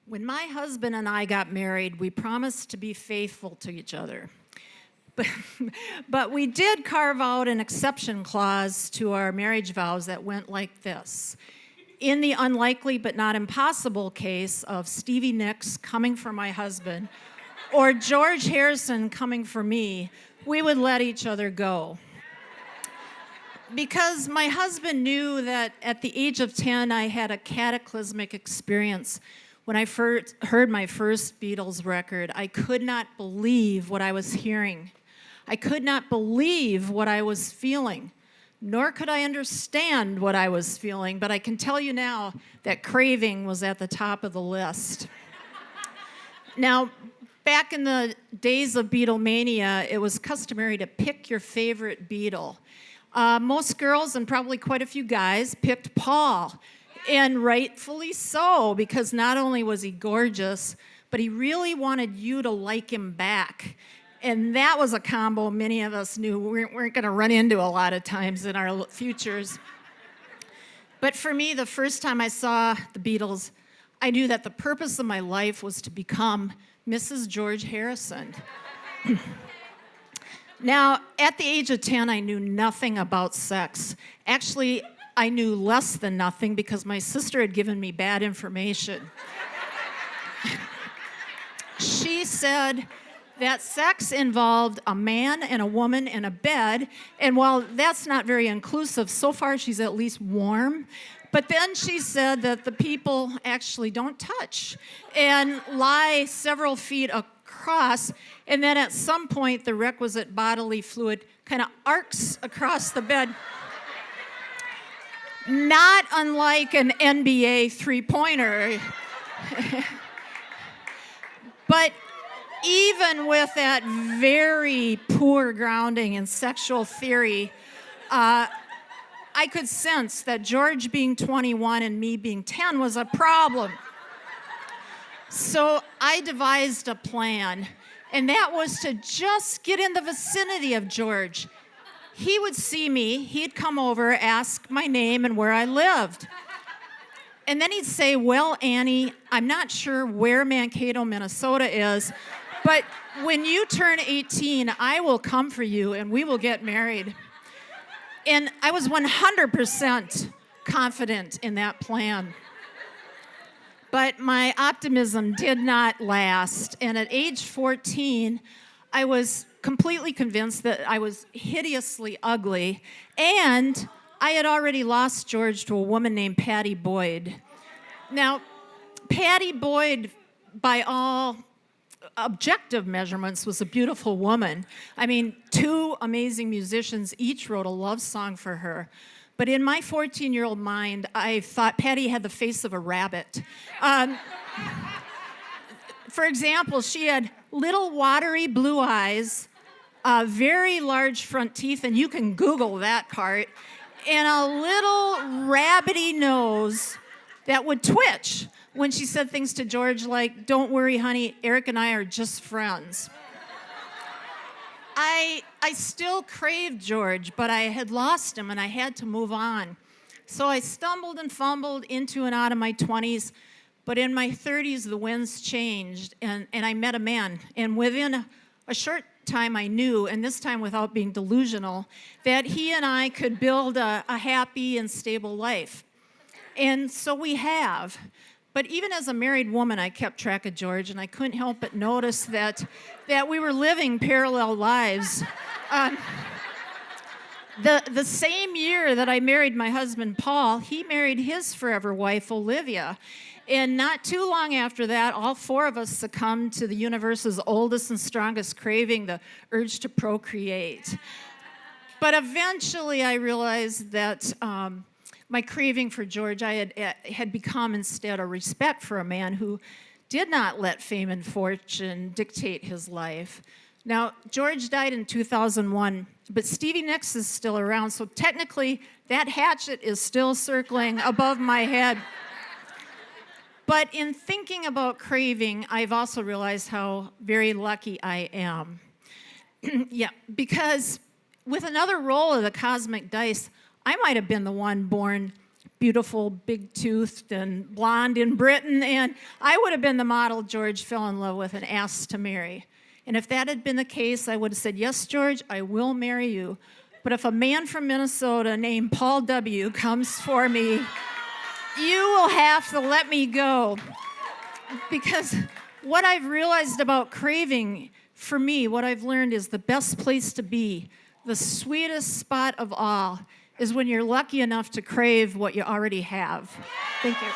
When my husband and I got married, we promised to be faithful to each other. But, but we did carve out an exception clause to our marriage vows that went like this. In the unlikely but not impossible case of Stevie Nicks coming for my husband or George Harrison coming for me, we would let each other go. Because my husband knew that at the age of 10, I had a cataclysmic experience. When I first heard my first Beatles record, I could not believe what I was hearing. I could not believe what I was feeling, nor could I understand what I was feeling, but I can tell you now that Craving was at the top of the list. Now, back in the days of Beatlemania, it was customary to pick your favorite Beatle. Most girls, and probably quite a few guys, picked Paul. And rightfully so, because not only was he gorgeous, but he really wanted you to like him back. And that was a combo many of us knew we weren't going to run into a lot of times in our futures. But for me, the first time I saw the Beatles, I knew that the purpose of my life was to become Mrs. George Harrison. Now, at the age of 10, I knew nothing about sex. Actually, I knew less than nothing because my sister had given me bad information. She said that sex involved a man and a woman in a bed, and while that's not very inclusive, so far she's at least warm. But then she said that the people actually don't touch and lie several feet across, and then at some point the requisite bodily fluid kind of arcs across the bed. Not unlike an NBA three-pointer. But even with that very poor grounding in sexual theory, I could sense that George being 21 and me being 10 was a problem. So I devised a plan, and that was to just get in the vicinity of George. He would see me, he'd come over, ask my name and where I lived. And then he'd say, "Well, Annie, I'm not sure where Mankato, Minnesota is, but when you turn 18, I will come for you and we will get married." And I was 100% confident in that plan. But my optimism did not last. And at age 14, I was completely convinced that I was hideously ugly, and I had already lost George to a woman named Patty Boyd. Now, Patty Boyd, by all objective measurements, was a beautiful woman. I mean, two amazing musicians each wrote a love song for her. But in my 14-year-old mind, I thought Patty had the face of a rabbit. For example, she had little watery blue eyes, very large front teeth, and you can Google that part, and a little rabbity nose that would twitch when she said things to George like, "Don't worry, honey, Eric and I are just friends." I still craved George, but I had lost him and I had to move on. So I stumbled and fumbled into and out of my 20s, but in my 30s, the winds changed, and I met a man. And within a short time, I knew, and this time without being delusional, that he and I could build a happy and stable life. And so we have. But even as a married woman, I kept track of George, and I couldn't help but notice that we were living parallel lives. The same year that I married my husband, Paul, he married his forever wife, Olivia. And not too long after that, all four of us succumbed to the universe's oldest and strongest craving, the urge to procreate. But eventually I realized that my craving for George had become instead a respect for a man who did not let fame and fortune dictate his life. Now, George died in 2001, but Stevie Nicks is still around, so technically that hatchet is still circling above my head. But in thinking about craving, I've also realized how very lucky I am. Yeah, because with another roll of the cosmic dice, I might have been the one born beautiful, big-toothed, and blonde in Britain, and I would have been the model George fell in love with and asked to marry. And if that had been the case, I would have said, yes, George, I will marry you. But if a man from Minnesota named Paul W. comes for me, you will have to let me go. Because what I've realized about craving, for me, what I've learned is the best place to be, the sweetest spot of all, is when you're lucky enough to crave what you already have. Thank you.